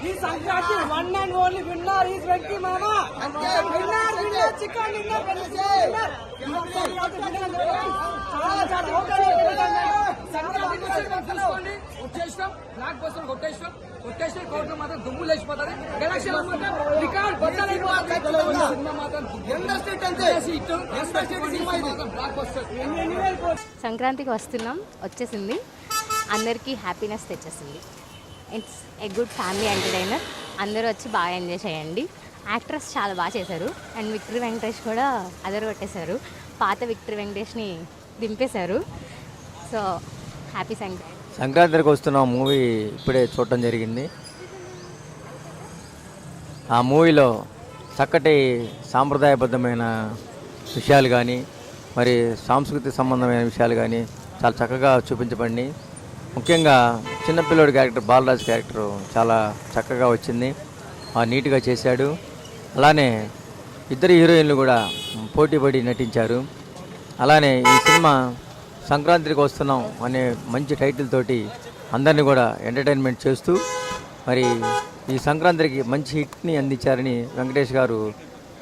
ఈ Sankranti one and only winner is Venky Mama. Winner chicken వచ్చేసినాం. Blockbuster కొట్టేసినాం. కొట్టేసిన కోర్టు మాత్రం దుమ్ము లేచిపోతుంది. సంక్రాంతికి వస్తున్నాం, వచ్చేసింది, అందరికీ హ్యాపీనెస్ తెచ్చేసింది. It's a good family entertainer. అందరూ వచ్చి బాగా ఎంజాయ్ చేయండి. యాక్ట్రెస్ చాలా బాగా చేశారు. అండ్ విక్టరీ వెంకటేష్ కూడా అదర్ కొట్టేశారు. పాత విక్టరీ వెంకటేష్ని దింపేశారు. So happy Sankranti. సంక్రాంతికి వస్తున్న మూవీ ఇప్పుడే చూడటం జరిగింది. ఆ మూవీలో చక్కటి సాంప్రదాయబద్ధమైన విషయాలు కానీ మరి సాంస్కృతిక సంబంధమైన విషయాలు కానీ చాలా చక్కగా చూపించబడి, ముఖ్యంగా చిన్నపిల్లోడి క్యారెక్టర్ బాలరాజ్ క్యారెక్టర్ చాలా చక్కగా వచ్చింది, నీట్గా చేశాడు. అలానే ఇద్దరు హీరోయిన్లు కూడా పోటీపడి నటించారు. అలానే ఈ సినిమా సంక్రాంతికి వస్తున్నాం అనే మంచి టైటిల్ తోటి అందరినీ కూడా ఎంటర్టైన్మెంట్ చేస్తూ మరి ఈ సంక్రాంతికి మంచి హిట్ని అందించారని వెంకటేష్ గారు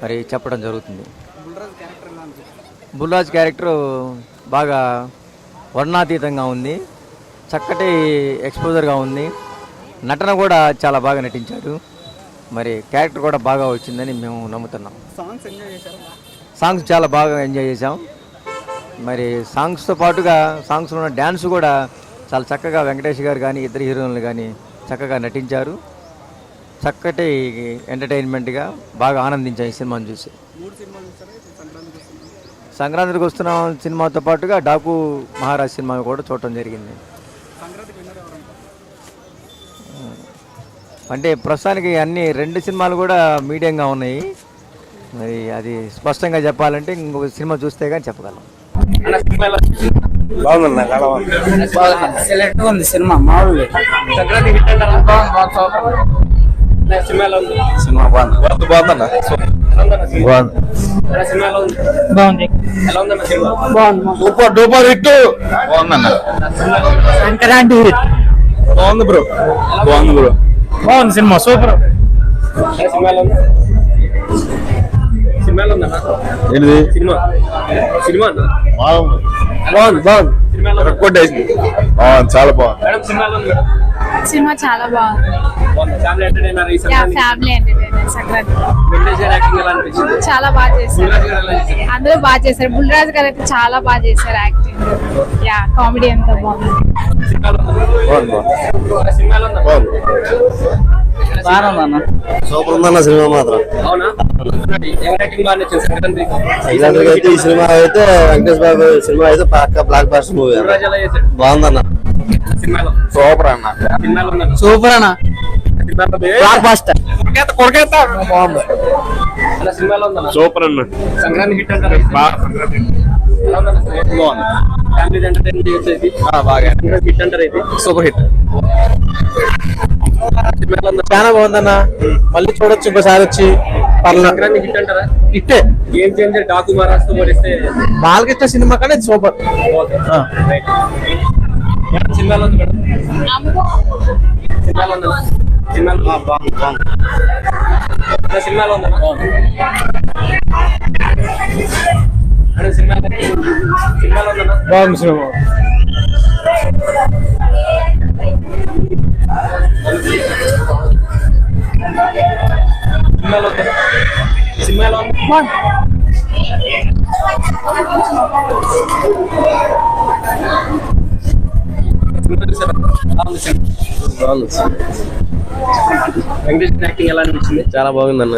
మరి చెప్పడం జరుగుతుంది. బుల్రాజ్ క్యారెక్టర్ బాగా వర్ణాతీతంగా ఉంది, చక్కటి ఎక్స్పోజర్గా ఉంది, నటన కూడా చాలా బాగా నటించాడు. మరి క్యారెక్టర్ కూడా బాగా వచ్చిందని మేము నమ్ముతున్నాం. సాంగ్స్ చాలా బాగా ఎంజాయ్ చేసాం. మరి సాంగ్స్తో పాటుగా సాంగ్స్లో ఉన్న డ్యాన్స్ కూడా చాలా చక్కగా వెంకటేష్ గారు కానీ ఇద్దరు హీరోయిన్లు కానీ చక్కగా నటించారు. చక్కటి ఎంటర్టైన్మెంట్గా బాగా ఆనందించాం ఈ సినిమాను చూసి. సంక్రాంతికి వస్తున్న సినిమాతో పాటుగా డాకు మహారాజ్ సినిమా కూడా చూడటం జరిగింది. అంటే ప్రస్తుతానికి అన్ని రెండు సినిమాలు కూడా మీడియంగా ఉన్నాయి. మరి అది స్పష్టంగా చెప్పాలంటే ఇంకొక సినిమా చూస్తే కానీ చెప్పగలం. బాగుంది సినిమా. మామూలు సినిమా బాగుంది. Super duper hit. బాగుందన్న. సంక్రాంతి బాగుంది బ్రో. బాగుంది బ్రో. బాగుంది సినిమా. సూపర్. ఏంటిది సినిమా? బాగుంది. చాలా బాగుంది. సినిమా చాలా బాగుంది. ఫ్యామిలీ ఎంటర్టైనర్ సంక్రాంతి చాలా బాగా చేశారు. అందరూ బాగా చేశారు. బుల్రాజ్ గారు అయితే చాలా బాగా చేశారు యాక్టింగ్. యా కామెడీ ఎంత బాగుంది. సూపర్ ఉందన్న సినిమా మాత్రం. అయితే ఈ సినిమా అయితే వెంకటేష్ బాబు సినిమా అయితే పక్క బ్లాక్ బస్టర్ మూవీ. బాగుందన్న. సూపర్ అన్న. సూపర్ అన్న. Block buster. బాగుంది. సూపర్ అన్న. సంక్రాంతి హిట్ అంటారు. ఫ్యామిలీ ఎంటర్టైన్మెంట్ చేసేది బాగా హిట్ అంటారు. అయితే సూపర్ హిట్. చాలా బాగుందన్న. మళ్ళీ చూడొచ్చు ఇంకోసారి వచ్చి. సంక్రాంతి హిట్ అంటారా? హిట్టే. గేమ్ చేంజర్ డాకు మహారాజ్ తో పోలిస్తే బాలకృష్ణ సినిమా కానీ సూపర్. సినిమాలో ఉంది మేడం. సినిమాలో ఉందా? సినిమాలో సినిమాలో ఉందా? సినిమాలో ఉందా? బాగుంది సినిమా. సినిమాలో వెంకటేష్ యాక్టింగ్ ఎలా అనిపించింది? చాలా బాగుందన్న.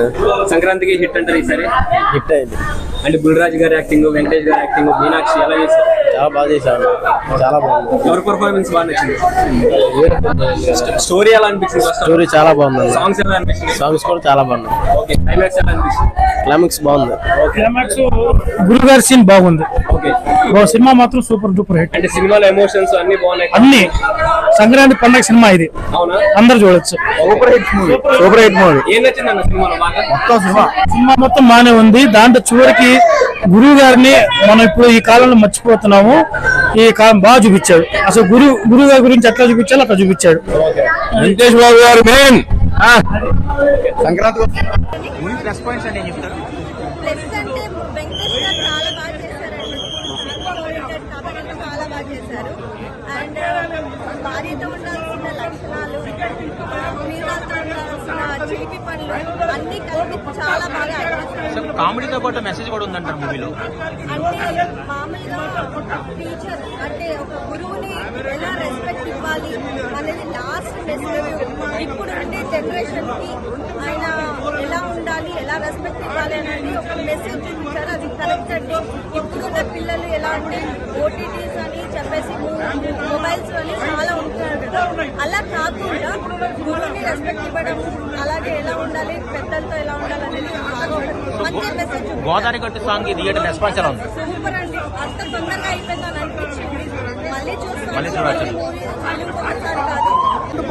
సంక్రాంతికి హిట్ అంటారు ఈసారి. హిట్ అయింది. అంటే బుల్రాజ్ గారి యాక్టింగ్, వెంకటేష్ గారి యాక్టింగ్, మీనాక్షి ఎలా చేశారు? చాలా బాగా చేశారు. చాలా బాగుంది. ఎవరి పర్ఫార్మెన్స్ బాగా నచ్చింది? స్టోరీ ఎలా అనిపించింది? స్టోరీ చాలా బాగుంది. సాంగ్స్ ఎలా అనిపించింది? సాంగ్స్ కూడా చాలా బాగున్నాయి. ఓకే. క్లైమాక్స్ ఎలా అనిపించింది? క్లైమాక్స్ బాగుంది. క్లైమాక్స్ గురుగారి సీన్ బాగుంది. ఓకే. సినిమా మాత్రం సూపర్ డూపర్ హిట్. అంటే సినిమాలో ఎమోషన్స్ అన్ని బాగున్నాయి. అన్ని సంక్రాంతి పండుగ సినిమా ఇది. అవునా? అందరు చూడొచ్చు. Super hit movie. Super hit movie. ఏం నచ్చింది అన్న సినిమాలో బాగా? సినిమా మొత్తం బాగానే ఉంది. దాంట్లో చివరికి గురువు గారిని మనం ఇప్పుడు ఈ కాలంలో మర్చిపోతున్నాము. బాగా చూపించాడు. అసలు గురువు గారి గురించి ఎట్లా చూపించాలో అట్లా చూపించాడు. వెంకటేష్ బాబు గారు మెయిన్ సంక్రాంతి ప్లస్ అంటే వెంకటేష్ గారు చాలా బాగా చేశారండి. కాబట్టి చాలా బాగా చేశారు. అండ్ భార్యతో ఉండాల్సిన లక్షణాలు, మీరాలతో ఉండాల్సిన చిలిపి పనులు అన్ని కలిపి చాలా బాగా యాక్ట్ చేశారు. కామెడీతో పాటు మెసేజ్ కూడా ఉందంటారు మూవీలో. అంటే మామూలుగా టీచర్ అంటే ఒక గురువుని ఎలా రెస్పెక్ట్ ఇవ్వాలి అనేది లాస్ట్ మెసేజ్. ఇప్పుడు ఉండే జనరేషన్ కి ఆయన ఎలా ఉండాలి, ఎలా రెస్పెక్ట్ ఇవ్వాలి అనేది ఒక మెసేజ్ చూపించారు. అది కరెక్ట్ అండి. ఇప్పుడున్న పిల్లలు ఎలా అంటే ఓటీటీస్ అని చెప్పేసి మొబైల్స్ అని చాలా ఉంటున్నారు కదా, అలా కాకుండా గురువుని రెస్పెక్ట్ ఇవ్వడం, అలాగే ఎలా ఉండాలి, పెద్దలతో ఎలా ఉండాలి అనేది బాగా మంచి మెసేజ్. గోదావరి గట్టు సాంగ్ థియేటర్ రెస్పాన్స్ ఎలా ఉంది? సూపర్ అండి. అంత తొందరగా అయిపోయిందని అనిపించింది. మళ్ళీ మళ్ళీ చూడొచ్చు. ఒకసారి కాదు.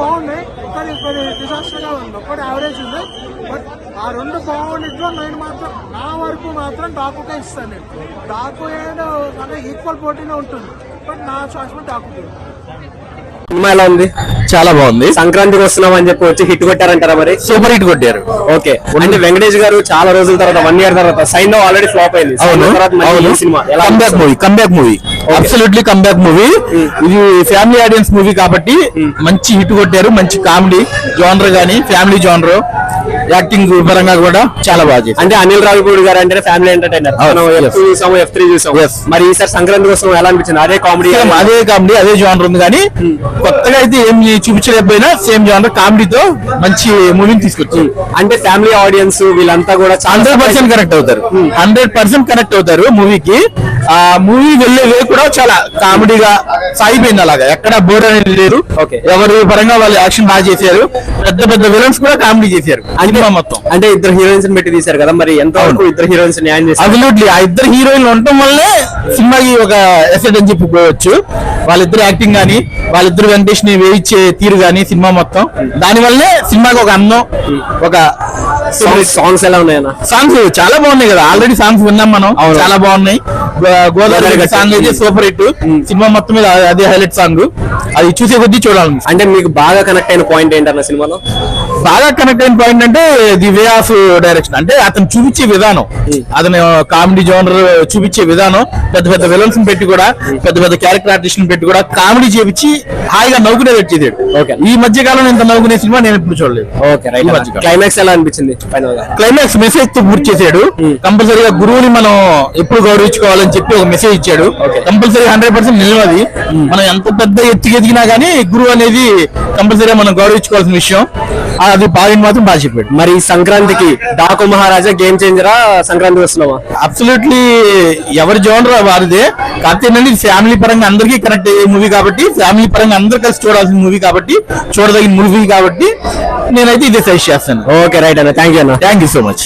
బాగున్నాయి కానీ కొన్ని డిజాస్టర్ గా ఉంది. ఒకటి యావరేజ్ ఉంది. బట్ ఆ రెండు బాగుండిట్లో నేను మాత్రం నా వరకు మాత్రం డాకుకే ఇస్తాను. నేను డాకు ఏదో ఈక్వల్ పోటీనే ఉంటుంది. బట్ నా చాయిస్ డాకు. సినిమా ఎలా ఉంది? చాలా బాగుంది. సంక్రాంతికి వస్తున్నాం అని చెప్పి వచ్చి హిట్ కొట్టారంటారా? మరి సూపర్ హిట్ కొట్టారు. ఓకే. అంటే వెంకటేష్ గారు చాలా రోజుల తర్వాత 1 year తర్వాత సైన్ ఆల్రెడీ ఫ్లాప్ అయింది. Cinema comeback movie absolutely comeback movie. ఇది ఫ్యామిలీ ఆడియన్స్ మూవీ కాబట్టి మంచి హిట్ కొట్టారు. మంచి కామెడీ జోనర్ గానీ ఫ్యామిలీ జోనర్, యాక్టింగ్ పరంగా కూడా చాలా బాగా చేశారు. అంటే అనిల్ రావిపూడి గారు అంటే ఫ్యామిలీ ఎంటర్టైనర్. చూసాము, F3 చూసాము. మరి ఈసారి సంక్రాంతి కోసం ఎలా అనిపించింది? అదే కామెడీ అదే జోనర్ ఉంది కానీ కొత్తగా అయితే ఏం చూపించలేకపోయినా సేమ్ జోనర్ కామెడీతో మంచి మూవీని తీసుకొచ్చి. అంటే ఫ్యామిలీ ఆడియన్స్ వీళ్ళంతా కూడా 100% కనెక్ట్ అవుతారు. 100% కనెక్ట్ అవుతారు మూవీకి. ఆ మూవీ వెళ్ళే వే కూడా చాలా కామెడీగా సాగిపోయింది. అలాగా ఎక్కడ బోర్ అనేది లేదు. ఎవరి పరంగా వాళ్ళు యాక్షన్ బాగా చేశారు. పెద్ద పెద్ద విలన్స్ కూడా కామెడీ చేశారు. మొత్తం అంటే ఇద్దరు హీరోయిన్స్ పెట్టి తీశారు కదా, మరి ఎంతవరకు ఇద్దరు హీరోయిన్స్ న్యాయం చేశారు? అబ్సల్యూట్లీ. ఆ ఇద్దరు హీరోయిన్లు ఉండటం వల్లే సినిమాకి ఒక ఎసెట్ అని చెప్పుకోవచ్చు. వాళ్ళిద్దరు యాక్టింగ్ గానీ, వాళ్ళిద్దరు వెంకటేష్ ని వేయించే తీరు గానీ సినిమా మొత్తం దాని వల్లే సినిమాకి ఒక అందం, ఒక సాంగ్స్ ఎలా ఉన్నాయన్న? సాంగ్స్ చాలా బాగున్నాయి కదా. ఆల్రెడీ సాంగ్స్ విన్నాం మనం, చాలా బాగున్నాయి. గోదావరి సాంగ్ అయితే సూపర్ హిట్. సినిమా మొత్తం మీద అదే హైలైట్ సాంగ్. అది చూసే కొద్దీ చూడాలి. అంటే మీకు బాగా కనెక్ట్ అయిన పాయింట్ ఏంటన్న సినిమాలో? బాగా కనెక్ట్ అయిన పాయింట్ అంటే ది వే ఆఫ్ డైరెక్షన్. అంటే అతను చూపించే విధానం, అతను కామెడీ జోనర్ చూపించే విధానం, పెద్ద పెద్ద విలన్స్ పెట్టి కూడా, పెద్ద పెద్ద క్యారెక్టర్ ఆర్టిస్ట్ పెట్టి కూడా కామెడీ చేపించి హాయిగా నవ్వుకునే పెట్టేది. ఈ మధ్య కాలంలో ఇంత నవ్వుకునే సినిమా నేను ఎప్పుడు చూడలేదు. క్లైమాక్స్ ఎలా అనిపించింది? క్లైమాక్స్ మెసేజ్ తో పూర్తి చేశాడు. కంపల్సరీగా గురువుని మనం ఎప్పుడు గౌరవించుకోవాలని చెప్పి ఒక మెసేజ్ ఇచ్చాడు. కంపల్సరీ 100% నిలవది. మనం ఎంత పెద్ద ఎత్తుకెదిగినా గానీ గురువు అనేది కంపల్సరీగా మనం గౌరవించుకోవాల్సిన విషయం. అది బాగా మాత్రం బాగా చెప్పాడు. మరి సంక్రాంతికి డాకు మహారాజా గేమ్ చేంజరా? సంక్రాంతి వస్తున్నావా? అబ్సల్యూట్లీ ఎవరి జోనర్ వారిదే. కాకపోతే ఏంటంటే ఫ్యామిలీ పరంగా అందరికీ కనెక్ట్ అయ్యే మూవీ కాబట్టి, ఫ్యామిలీ పరంగా అందరు కలిసి చూడాల్సిన మూవీ కాబట్టి, చూడదగిన మూవీ కాబట్టి నేనైతే ఇదే సజెస్ట్ చేస్తాను. ఓకే రైట్ అన్న, థ్యాంక్ యూ అన్న. Thank you so much.